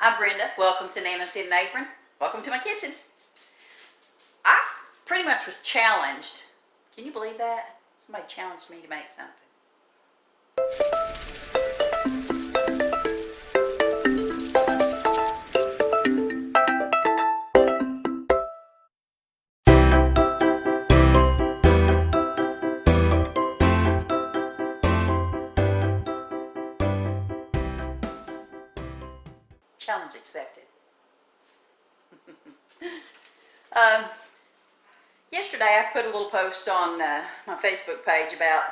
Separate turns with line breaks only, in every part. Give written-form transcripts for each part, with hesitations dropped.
I'm Brenda. Welcome to Nana's Hidden Apron. Welcome to my kitchen. I pretty much was challenged. Can you believe that? Somebody challenged me to make something. Challenge accepted. Yesterday I put a little post on my Facebook page about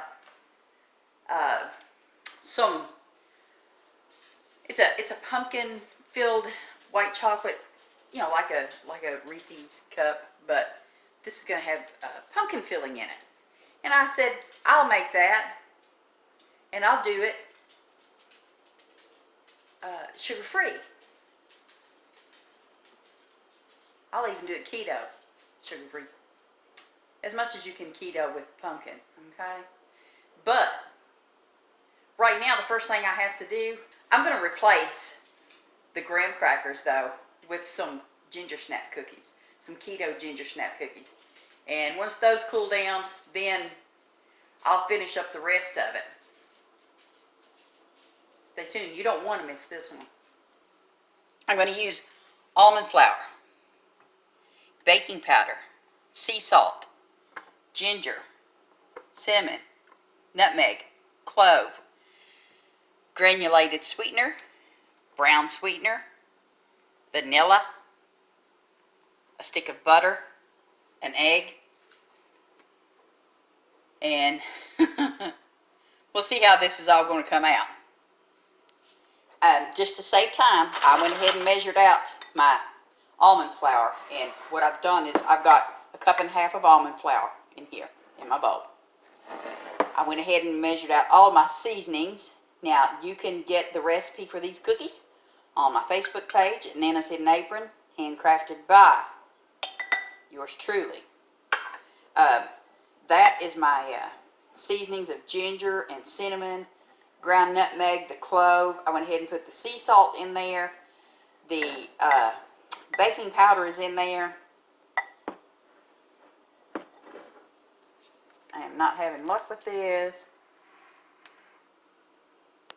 it's a pumpkin filled white chocolate, you know, like a Reese's cup, but this is going to have pumpkin filling in it. And I said, I'll make that, and I'll do it sugar-free. I'll even do it keto, sugar-free. As much as you can keto with pumpkin, okay? But right now, the first thing I have to do, I'm going to replace the graham crackers, though, with some ginger snap cookies, some keto ginger snap cookies. And once those cool down, then I'll finish up the rest of it. Stay tuned. You don't want to miss this one. I'm going to use almond flour, baking powder, sea salt, ginger, cinnamon, nutmeg, clove, granulated sweetener, brown sweetener, vanilla, a stick of butter, an egg, and we'll see how this is all going to come out. Just to save time, I went ahead and measured out my almond flour, and what I've done is I've got a cup and a half of almond flour in here in my bowl. I went ahead and measured out all my seasonings. Now you can get the recipe for these cookies on my Facebook page at Nana's Hidden Apron, handcrafted by yours truly. That is my seasonings of ginger and cinnamon, ground nutmeg, the clove. I went ahead and put the sea salt in there. The baking powder is in there. I am not having luck with this.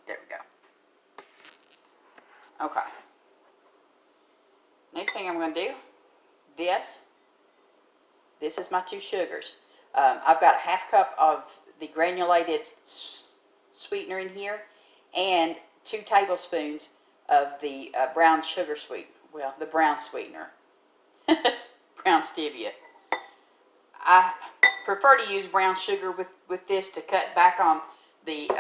There we go. Okay. Next thing I'm going to do, this is my 2 sugars. I've got a half cup of the granulated sweetener in here and 2 tablespoons of the brown sugar the brown sweetener. Brown stevia. I prefer to use brown sugar with this to cut back on the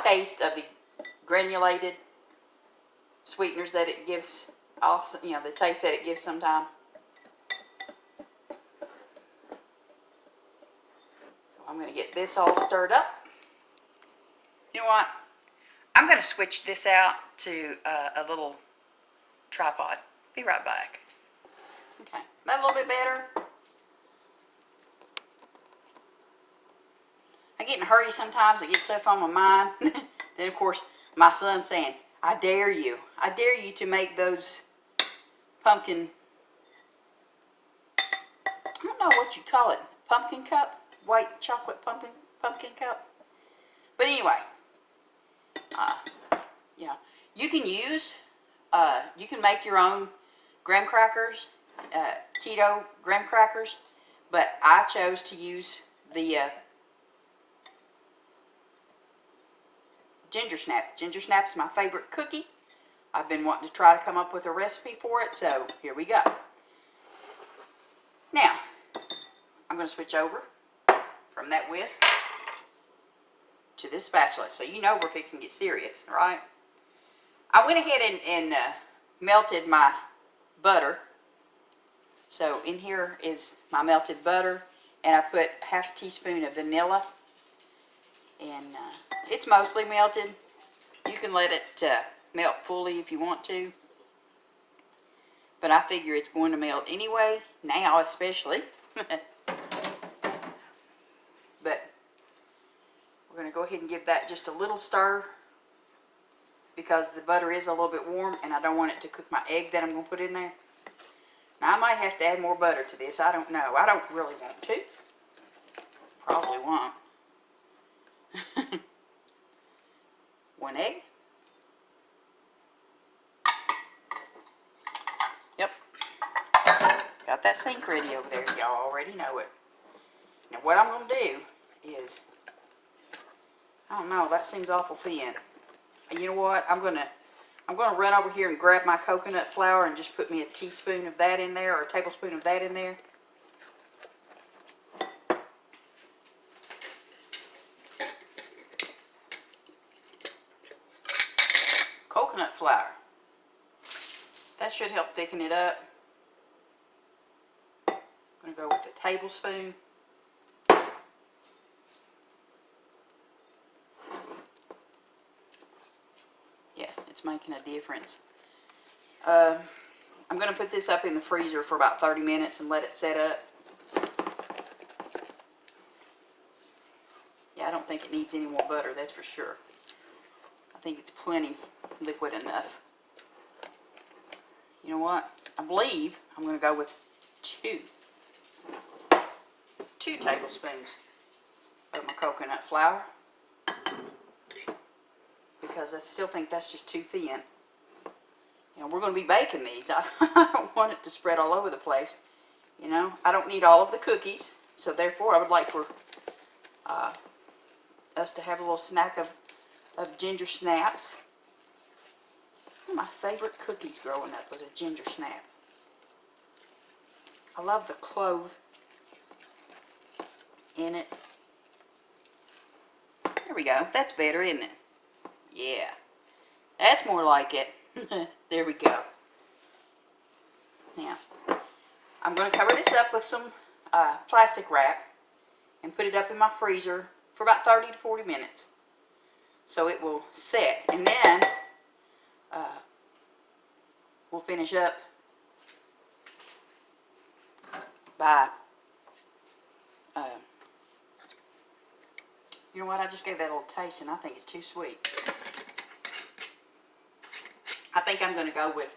taste of the granulated sweeteners that it gives off, you know, the taste that it gives sometimes. So I'm going to get this all stirred up. You know what? I'm going to switch this out to a little tripod. Be right back. Okay, that a little bit better. I get in a hurry sometimes. I get stuff on my mind. Then, of course, my son's saying, I dare you to make those pumpkin, I don't know what you call it, pumpkin cup, white chocolate pumpkin cup. But anyway, yeah, you can use, you can make your own graham crackers, keto graham crackers, but I chose to use the Ginger Snap. Ginger Snap is my favorite cookie. I've been wanting to try to come up with a recipe for it, so here we go. Now, I'm going to switch over from that whisk to this spatula, so you know we're fixing to get serious, right? I went ahead and melted my butter. So in here is my melted butter, and I put half a teaspoon of vanilla, and it's mostly melted. You can let it melt fully if you want to, but I figure it's going to melt anyway, now especially. But we're going to go ahead and give that just a little stir. because the butter is a little bit warm and I don't want it to cook my egg that I'm going to put in there. Now I might have to add more butter to this. I don't know. I don't really want to. Probably won't. 1 egg. Yep. Got that sink ready over there. Y'all already know it. Now what I'm going to do is, I don't know, that seems awful thin. You know what? I'm gonna run over here and grab my coconut flour and just put me a teaspoon of that in there, or a tablespoon of that in there. Coconut flour. That should help thicken it up. I'm gonna go with a tablespoon. Making a difference. I'm going to put this up in the freezer for about 30 minutes and let it set up. Yeah, I don't think it needs any more butter, that's for sure. I think it's plenty liquid enough. You know what? I believe I'm going to go with two tablespoons of my coconut flour, because I still think that's just too thin. You know, we're going to be baking these. I don't want it to spread all over the place. You know, I don't need all of the cookies, so therefore I would like for us to have a little snack of ginger snaps. One of my favorite cookies growing up was a ginger snap. I love the clove in it. There we go. That's better, isn't it? Yeah, that's more like it. There we go. Now, I'm going to cover this up with some plastic wrap and put it up in my freezer for about 30 to 40 minutes. So it will set. And then we'll finish up by, you know what, I just gave that a little taste and I think it's too sweet. I think I'm going to go with,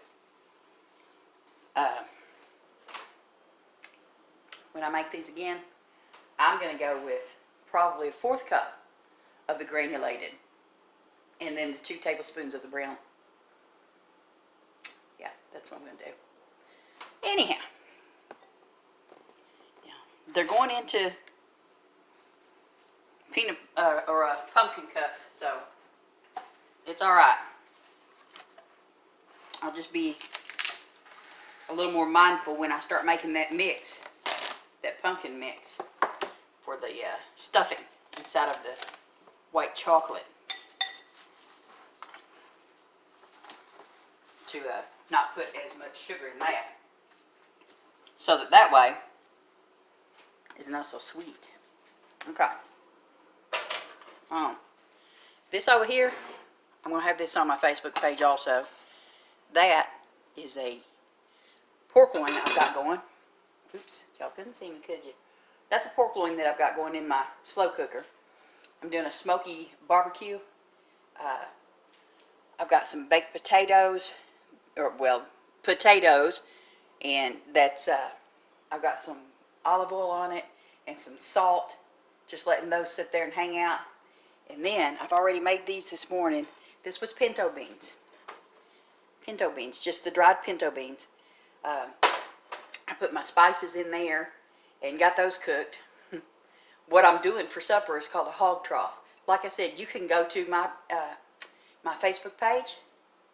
when I make these again, I'm going to go with probably a 1/4 cup of the granulated, and then the 2 tablespoons of the brown. Yeah, that's what I'm going to do. Anyhow, yeah, they're going into peanut or pumpkin cups, so it's all right. I'll just be a little more mindful when I start making that mix, that pumpkin mix for the stuffing inside of the white chocolate, to not put as much sugar in that, so that way it's not so sweet. Okay. This over here, I'm going to have this on my Facebook page also. That is a pork loin that I've got going. Oops, y'all couldn't see me, could you? That's a pork loin that I've got going in my slow cooker. I'm doing a smoky barbecue. I've got some baked potatoes, or well, potatoes, and that's I've got some olive oil on it and some salt. Just letting those sit there and hang out. And then I've already made these this morning. This was pinto beans. Pinto beans, just the dried pinto beans. I put my spices in there and got those cooked. What I'm doing for supper is called a hog trough. Like I said, you can go to my my Facebook page.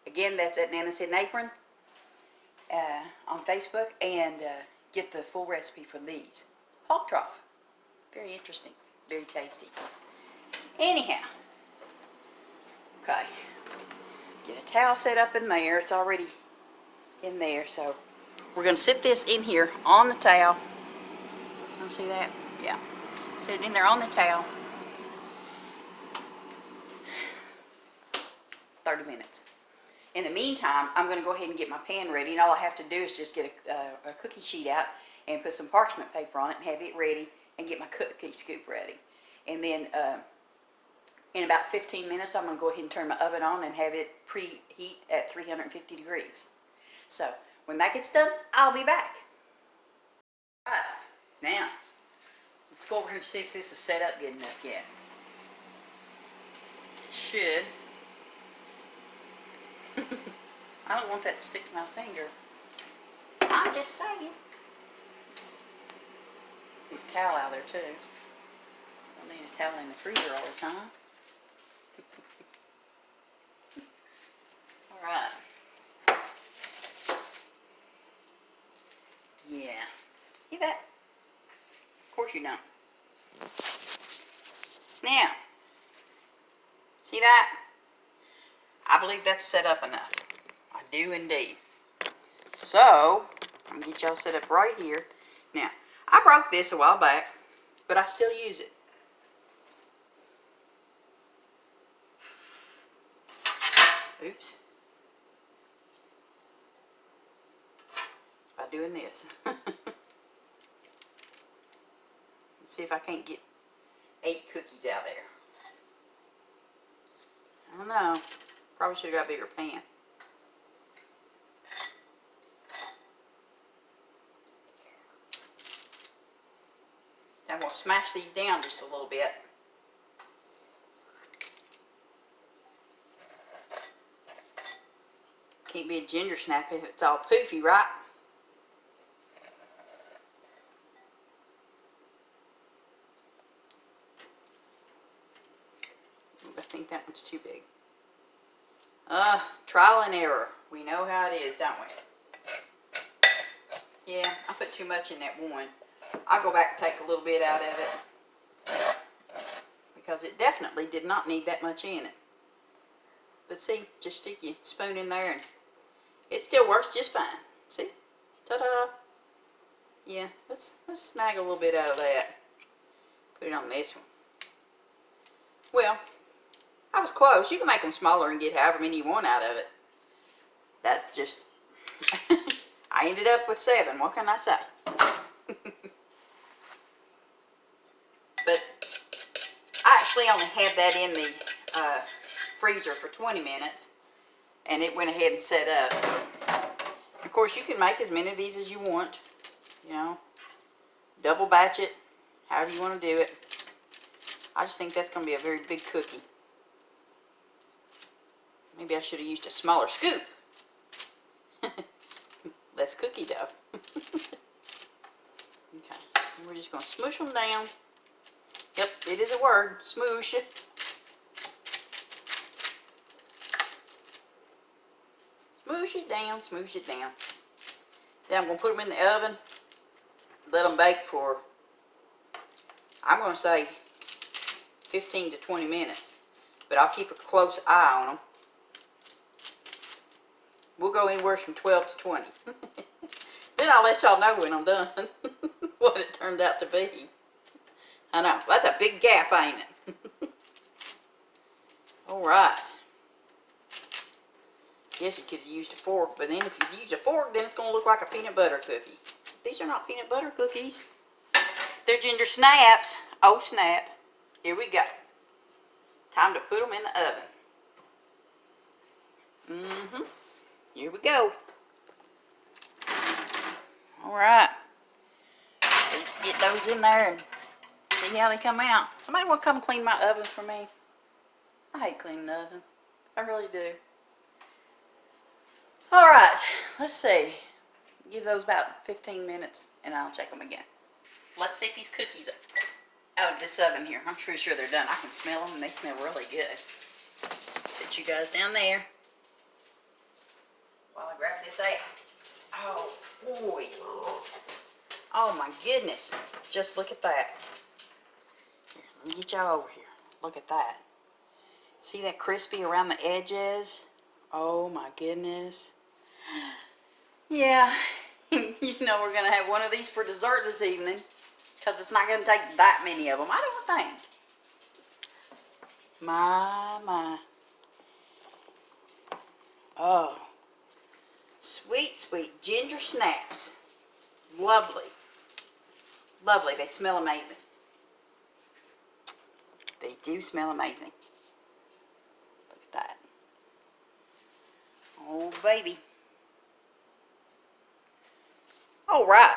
Again, that's at Nana's Hidden Apron on Facebook, and get the full recipe for these. Hog trough. Very interesting. Very tasty. Anyhow. Okay. Get a towel set up in there. It's already in there, so we're going to sit this in here on the towel. You see that? Yeah. Set it in there on the towel. 30 minutes. In the meantime, I'm going to go ahead and get my pan ready, and all I have to do is just get a cookie sheet out and put some parchment paper on it and have it ready, and get my cookie scoop ready. And then In about 15 minutes, I'm going to go ahead and turn my oven on and have it preheat at 350 degrees. So when that gets done, I'll be back. All right, now let's go over here and see if this is set up good enough yet. It should. I don't want that to stick to my finger. I'm just saying. Put a towel out there too. Don't need a towel in the freezer all the time. Alright. Yeah. See that? Of course you don't. Now, see that? I believe that's set up enough. I do indeed. So, I'm going to get y'all set up right here. Now, I broke this a while back, but I still use it. Oops. By doing this. Let's see if I can't get 8 cookies out there. I don't know. Probably should have got a bigger pan. I'm going to smash these down just a little bit. Can't be a ginger snap if it's all poofy, right? I think that one's too big. Trial and error. We know how it is, don't we? Yeah, I put too much in that one. I'll go back and take a little bit out of it. Because it definitely did not need that much in it. But see, just stick your spoon in there and it still works just fine. See? Ta-da! Yeah, let's snag a little bit out of that. Put it on this one. Well, I was close. You can make them smaller and get however many you want out of it. That just... I ended up with 7. What can I say? But I actually only had that in the freezer for 20 minutes. And it went ahead and set up. So, of course, you can make as many of these as you want. You know, double batch it, however you want to do it. I just think that's going to be a very big cookie. Maybe I should have used a smaller scoop. Less cookie dough. Okay, and we're just going to smoosh them down. Yep, it is a word, smoosh. Smoosh it down, smoosh it down. Then I'm going to put them in the oven. Let them bake for, I'm going to say 15 to 20 minutes. But I'll keep a close eye on them. We'll go anywhere from 12 to 20. Then I'll let y'all know when I'm done what it turned out to be. I know, that's a big gap, ain't it? Alright. Guess you could have used a fork, but then if you use a fork, then it's going to look like a peanut butter cookie. These are not peanut butter cookies. They're ginger snaps. Oh, snap. Here we go. Time to put them in the oven. Here we go. Alright. Let's get those in there and see how they come out. Somebody want to come clean my oven for me? I hate cleaning the oven. I really do. Alright. Let's see. Give those about 15 minutes and I'll check them again. Let's take these cookies out of this oven here. I'm pretty sure they're done. I can smell them and they smell really good. Sit you guys down there while I grab this out. Oh, boy. Oh, my goodness. Just look at that. Here, let me get y'all over here. Look at that. See that crispy around the edges? Oh, my goodness. Yeah. You know we're going to have one of these for dessert this evening. Because it's not going to take that many of them, I don't think. My. Oh. Sweet, sweet ginger snaps. Lovely. Lovely. They smell amazing. They do smell amazing. baby. All right.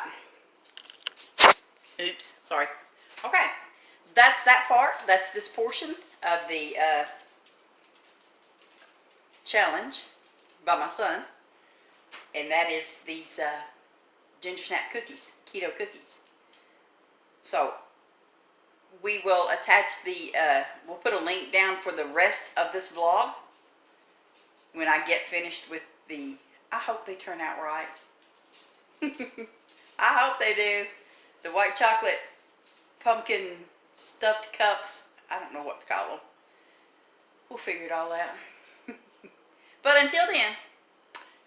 Oops, sorry. Okay, that's that part. That's this portion of the challenge by my son. And that is these Ginger Snap cookies, keto cookies. So we will attach the, we'll put a link down for the rest of this vlog when I get finished with the, I hope they turn out right. I hope they do. The white chocolate pumpkin stuffed cups. I don't know what to call them. We'll figure it all out. But until then,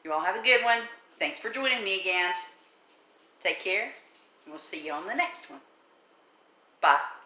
you all have a good one. Thanks for joining me again. Take care, and we'll see you on the next one. Bye.